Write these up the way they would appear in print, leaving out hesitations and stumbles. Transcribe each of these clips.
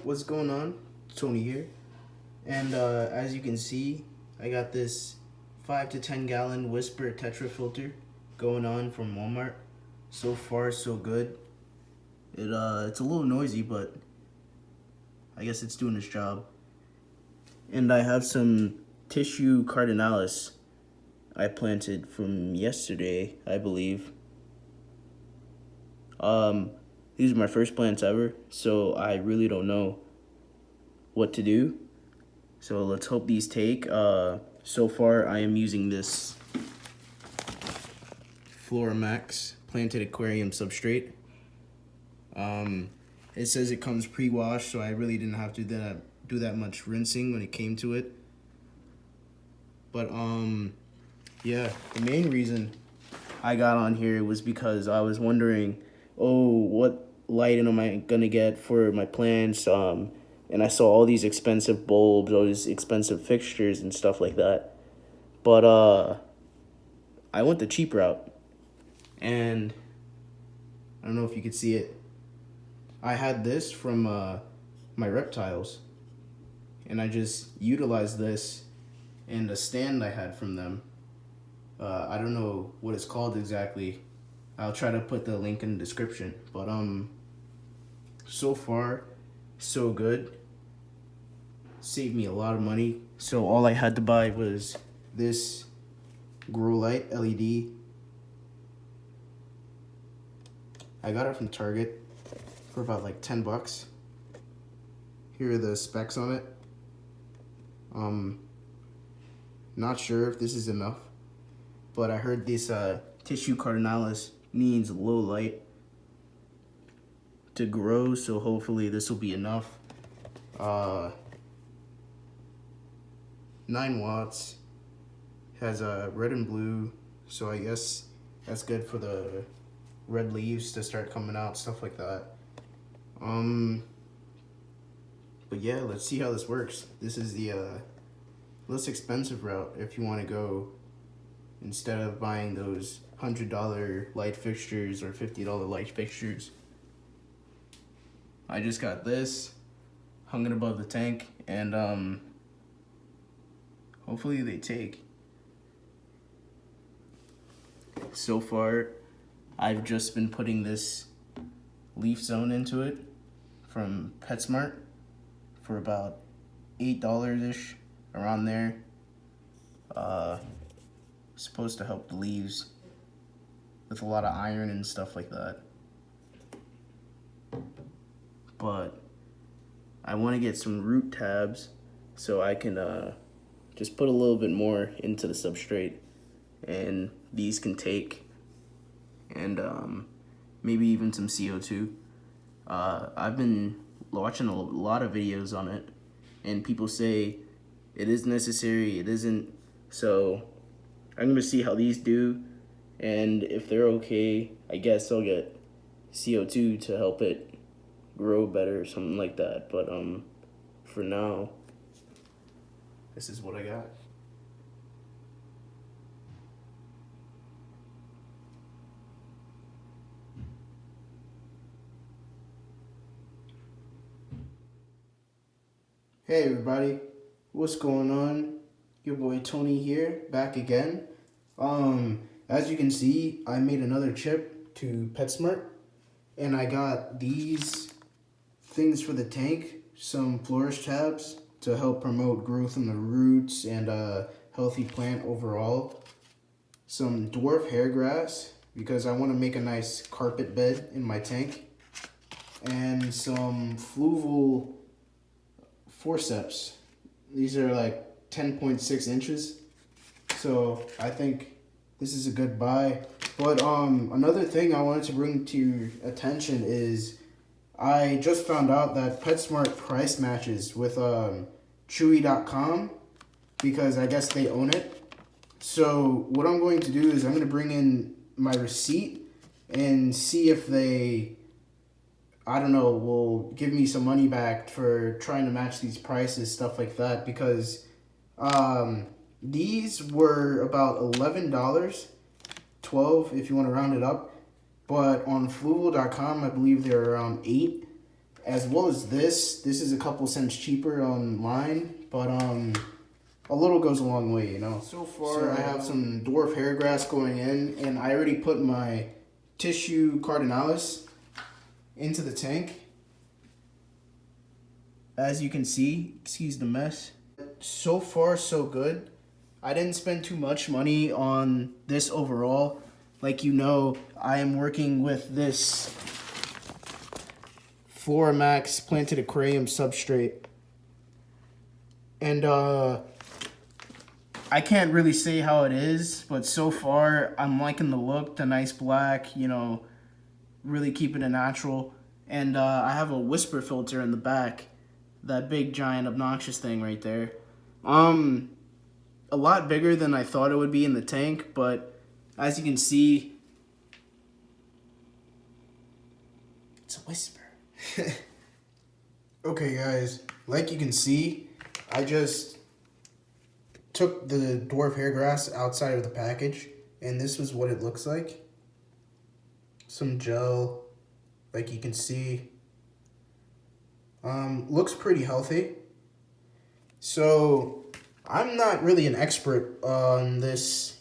what's going on? Tony here. And as you can see, I got this 5 to 10 gallon Whisper Tetra filter going on from Walmart. So far, so good. It's a little noisy, but I guess it's doing its job. And I have some tissue cardinalis I planted from yesterday, I believe. These are my first plants ever, so I really don't know what to do. So let's hope these take. So far I am using this Floramax planted aquarium substrate. It says it comes pre-washed, so I really didn't have to do that much rinsing when it came to it. But yeah, the main reason I got on here was because I was wondering, what light am I gonna get for my plants? And I saw all these expensive bulbs, all these expensive fixtures and stuff like that. But I went the cheap route, and I don't know if you could see it. I had this from my reptiles, and I just utilized this and a stand I had from them. I don't know what it's called exactly. I'll try to put the link in the description. But so far, so good. Saved me a lot of money. So all I had to buy was this grow light LED. I got it from Target for about like 10 bucks. Here are the specs on it. Not sure if this is enough, but I heard this tissue cardinalis needs low light to grow, so hopefully this will be enough. 9 watts, has a red and blue, so I guess that's good for the red leaves to start coming out, stuff like that. But yeah, let's see how this works. This is the less expensive route if you want to go, instead of buying those $100 light fixtures or $50 light fixtures. I just got this, hung it above the tank, and hopefully they take. So far, I've just been putting this leaf zone into it from PetSmart for about $8-ish, around there. Supposed to help the leaves with a lot of iron and stuff like that. But I want to get some root tabs so I can just put a little bit more into the substrate, and these can take, and maybe even some CO2. I've been watching a lot of videos on it, and people say it is necessary, it isn't. So I'm gonna see how these do, and if they're okay, I guess I'll get CO2 to help it grow better or something like that. But for now, this is what I got. Hey everybody, what's going on? Your boy Tony here, back again. As you can see, I made another chip to PetSmart, and I got these things for the tank, some flourish tabs to help promote growth in the roots and a healthy plant overall. Some dwarf hairgrass, because I want to make a nice carpet bed in my tank. And some fluval forceps. These are like 10.6 inches. So I think this is a good buy. But another thing I wanted to bring to your attention is I just found out that PetSmart price matches with Chewy.com, because I guess they own it. So what I'm going to do is I'm going to bring in my receipt and see if they, I don't know, will give me some money back for trying to match these prices, stuff like that, because these were about $11, $12 if you want to round it up. But on Fluval.com, I believe they're around $8. as well as this. This is a couple cents cheaper online, but a little goes a long way, you know. So far, I have some dwarf hairgrass going in, and I already put my tissue cardinalis into the tank. As you can see, excuse the mess. So far, so good. I didn't spend too much money on this overall. Like you know, I am working with this Floramax planted aquarium substrate. And I can't really say how it is, but so far I'm liking the look, the nice black, you know, really keeping it natural. And I have a whisper filter in the back, that big giant obnoxious thing right there. A lot bigger than I thought it would be in the tank, but as you can see, it's a whisper. Okay guys, like you can see, I just took the dwarf hairgrass outside of the package, and this is what it looks like. Some gel, like you can see. Looks pretty healthy. So I'm not really an expert on this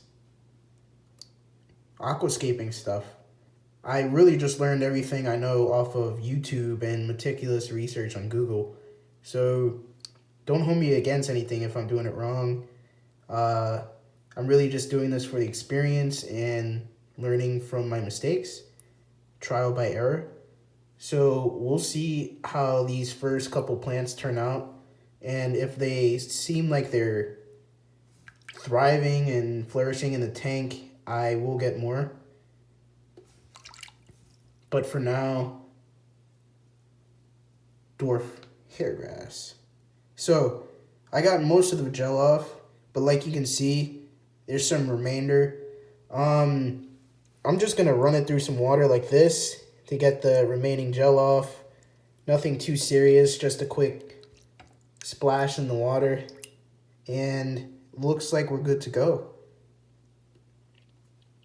aquascaping stuff. I really just learned everything I know off of YouTube and meticulous research on Google. So don't hold me against anything if I'm doing it wrong. I'm really just doing this for the experience and learning from my mistakes, trial by error. So we'll see how these first couple plants turn out, and if they seem like they're thriving and flourishing in the tank, I will get more. But for now, dwarf hairgrass. So I got most of the gel off, but like you can see, there's some remainder. I'm just gonna run it through some water like this to get the remaining gel off. Nothing too serious, just a quick splash in the water, and looks like we're good to go.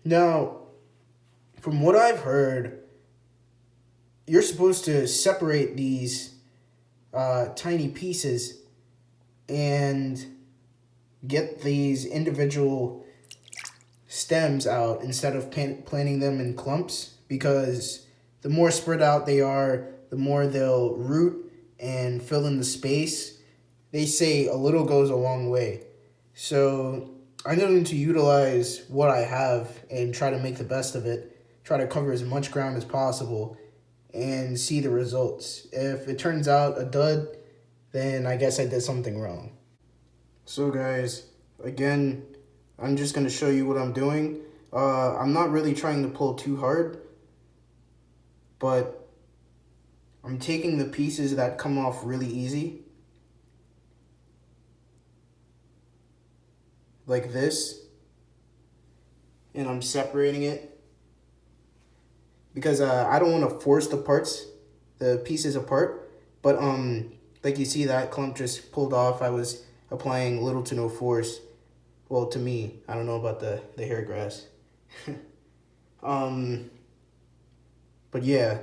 Now, from what I've heard, you're supposed to separate these tiny pieces and get these individual stems out instead of planting them in clumps, because the more spread out they are, the more they'll root and fill in the space. They say a little goes a long way. So I'm going to utilize what I have and try to make the best of it, try to cover as much ground as possible and see the results. If it turns out a dud, then I guess I did something wrong. So guys, again, I'm just going to show you what I'm doing. I'm not really trying to pull too hard, but I'm taking the pieces that come off really easy, like this, and I'm separating it because I don't want to force the pieces apart, but like you see, that clump just pulled off. I was applying little to no force. Well, to me, I don't know about the hair grass. But yeah,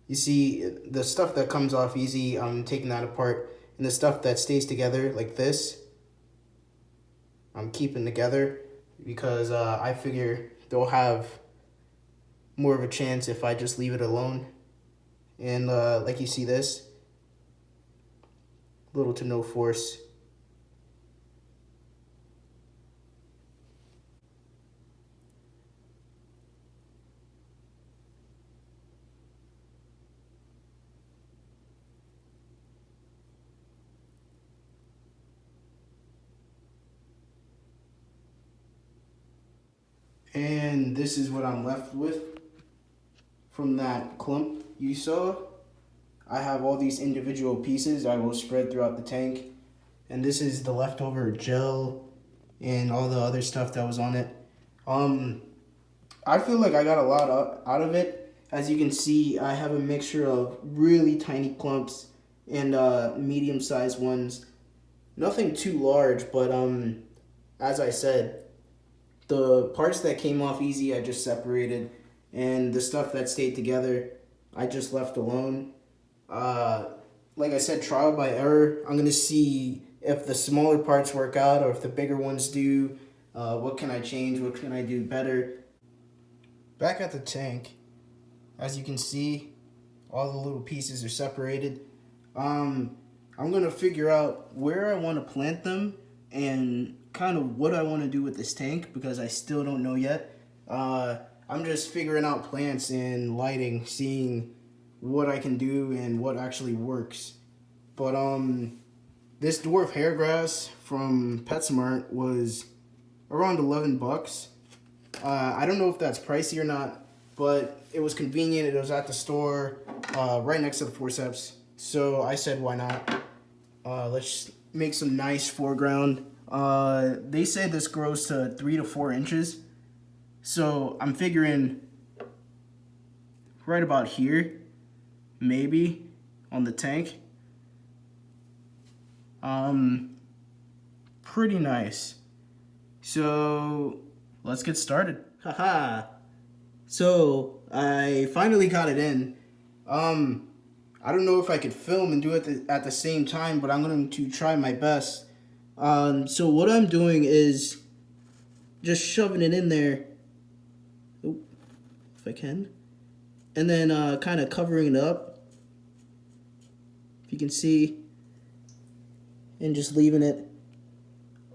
you see the stuff that comes off easy, I'm taking that apart, and the stuff that stays together like this, I'm keeping together, because I figure they'll have more of a chance if I just leave it alone. And like you see this, little to no force. And this is what I'm left with from that clump you saw. I have all these individual pieces I will spread throughout the tank. And this is the leftover gel and all the other stuff that was on it. I feel like I got a lot out of it. As you can see, I have a mixture of really tiny clumps and medium-sized ones. Nothing too large, but as I said, the parts that came off easy, I just separated, and the stuff that stayed together, I just left alone. Like I said, trial by error. I'm gonna see if the smaller parts work out or if the bigger ones do. What can I change? What can I do better? Back at the tank, as you can see, all the little pieces are separated. I'm gonna figure out where I want to plant them and kind of what I want to do with this tank because I still don't know yet. I'm just figuring out plants and lighting, seeing what I can do and what actually works. But this dwarf hairgrass from PetSmart was around 11 bucks. I don't know if that's pricey or not, but it was convenient. It was at the store, right next to the forceps. So I said, why not? Let's make some nice foreground. They say this grows to 3 to 4 inches. So I'm figuring right about here, maybe on the tank. Pretty nice. So let's get started. Haha. So I finally got it in. I don't know if I could film and do it at the same time, but I'm going to try my best. So what I'm doing is just shoving it in there. Oh, if I can. And then kind of covering it up. If you can see. And just leaving it.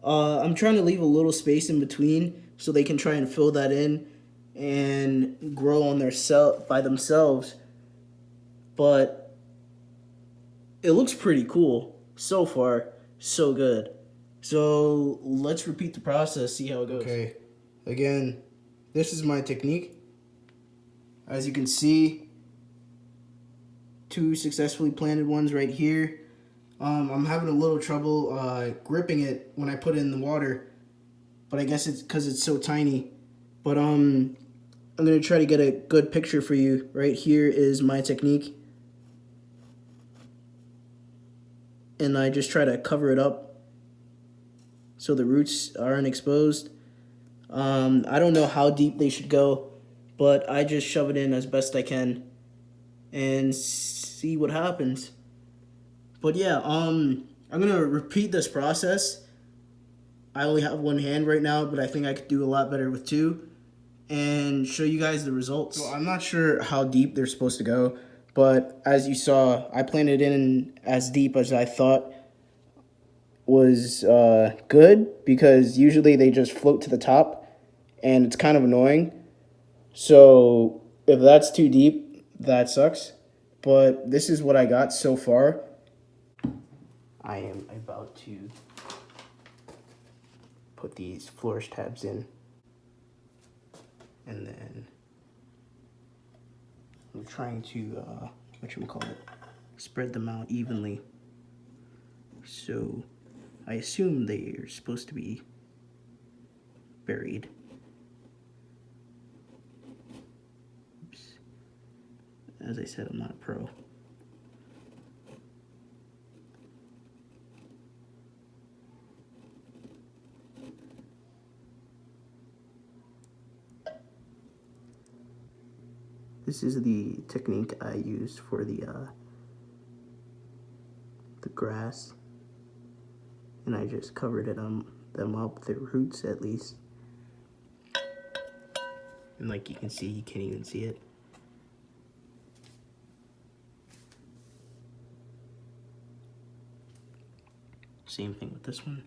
I'm trying to leave a little space in between so they can try and fill that in and grow on their by themselves. But it looks pretty cool. So far, so good. So let's repeat the process, see how it goes. Okay, again, this is my technique. As you can see, 2 successfully planted ones right here. I'm having a little trouble gripping it when I put it in the water, but I guess it's because it's so tiny. But I'm gonna try to get a good picture for you. Right here is my technique, and I just try to cover it up so the roots aren't exposed. I don't know how deep they should go, but I just shove it in as best I can and see what happens. But yeah, I'm gonna repeat this process. I only have one hand right now, but I think I could do a lot better with 2 and show you guys the results. So I'm not sure how deep they're supposed to go, but as you saw, I planted in as deep as I thought was good because usually they just float to the top and it's kind of annoying. So if that's too deep, that sucks. But this is what I got so far. I am about to put these flourish tabs in, and then I'm trying to spread them out evenly. So I assume they are supposed to be buried. Oops. As I said, I'm not a pro. This is the technique I used for the grass, and I just covered them up, their roots at least. And like you can see, you can't even see it. Same thing with this one.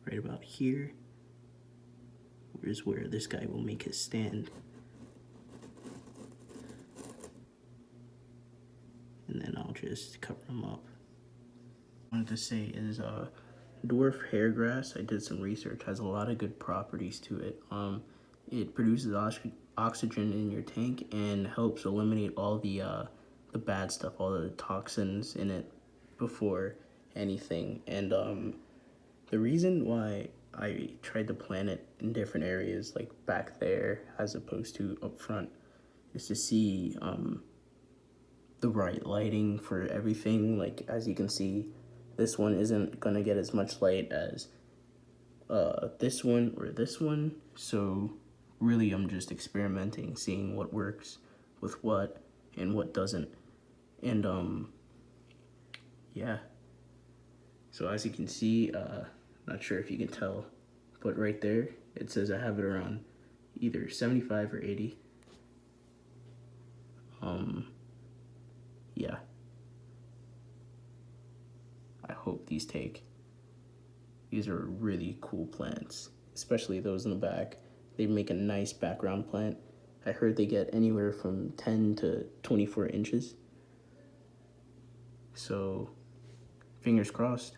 Right about here is where this guy will make his stand. And then I'll just cover him up. What I wanted to say is dwarf hairgrass, I did some research, has a lot of good properties to it. It produces oxygen in your tank and helps eliminate all the bad stuff, all the toxins in it before anything. And the reason why I tried to plant it in different areas, like back there as opposed to up front, is to see the right lighting for everything. Like as you can see, this one isn't gonna get as much light as this one or this one. So really I'm just experimenting, seeing what works with what and what doesn't. And yeah. So as you can see, not sure if you can tell, but right there it says I have it around either 75 or 80. Yeah. I hope these take. These are really cool plants, especially those in the back. They make a nice background plant. I heard they get anywhere from 10 to 24 inches. So, fingers crossed.